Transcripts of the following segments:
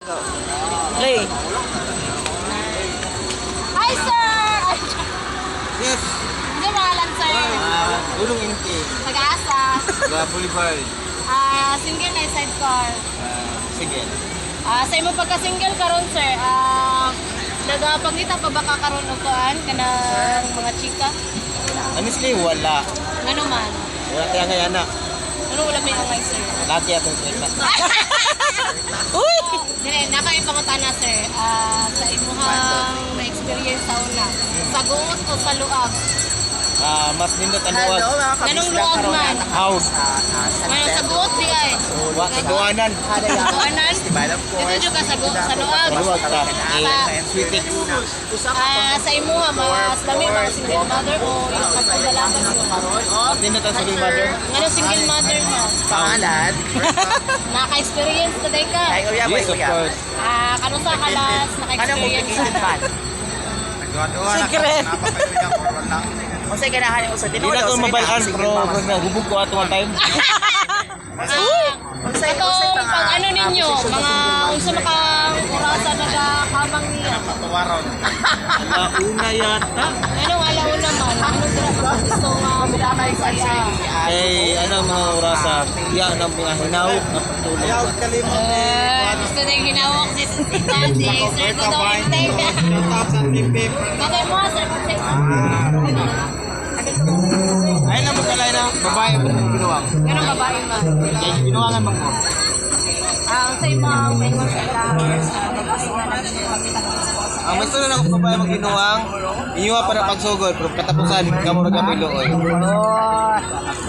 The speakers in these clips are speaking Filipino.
Play. Hi, sir! Yes. Hindi pangalan, sir. Ulong Inti. Taga-asa. Sa Boulevard. Single na sidecar. Sige. Sa imo pagka-single karon sir, nagapangita pa ba ka karon og kuan kanang mga chika? Honestly, wala. Ngano man? Wala kaya nga yana. Ano wala may angay sir? Laki atong kita. Uy! Dili, nakaipangutana sir. Sa imuhang na-experience sa una, sa guot o sa luag? Mas nindot ang luwag. Ganong luag man? House. Ano sa guot di ay? Wa kaduanan. Kuanan? Dito jud ka sa guot sa luag. Luwag ka. Sweetex. Sa imuha mas dami mga single mother o yung pagdalaman mo? Mas nindot ang single mother. Ngano single mother mo? Pangalan? Naka-experience na day ka? Ay, uya, Yes, of course. Kano sa kalas Ano naka-experience complicated na? man? Secret. Kung sa'yo ganahan yung sa Hindi na ito mabalaan, pero kung nahubog ko ato one time. Itong pag ano ninyo, mga unsa maka-urasa nagakabang niya. Una yata. Anong alaw naman? Anong gusto nga bilamay sa iya? Eh, ano mga orasa? Iya ng mga hinaw na pagtulog. Gusto na yung ginawak si Sir Tudong Intay. Bakit mo, Sir Tudong? Ay na mo kalay na babae mo ginuwang. Ganong babae man? Ginuwangan mo ko. Ang sa ibang may mga kailangan sa babae nga nagpapakita ng esposa. Ang mas na ako babae mo ginuwang, inyo para pagsugod pero katapusan kamo ra kami looy.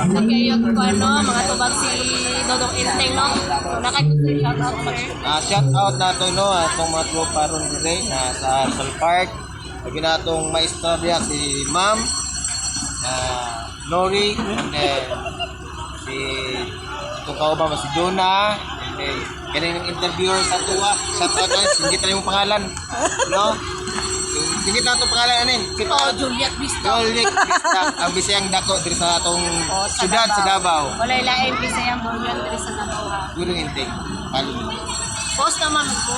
Nagkayot ko ano, mga tubag si Dodong Inteng, no? So, nakikita shout out, sir. Shout out nato no atong mga tropa ron today na sa Sol Park. Lagi natong maistorya si Ma'am Nori, and then si itong kauban si Jonah, and then kaning interviewer sa tuwa, shout out na singit na yung pangalan, no? Singit na itong pangalan anin. Juliet Vista. Juliet Vista, ang bisayang dako diri sa atong syudad sa Davao. Wala ilaing Bisayang Bulgan diri sa Davao. Gurong Inteng. Palun. Post naman mo.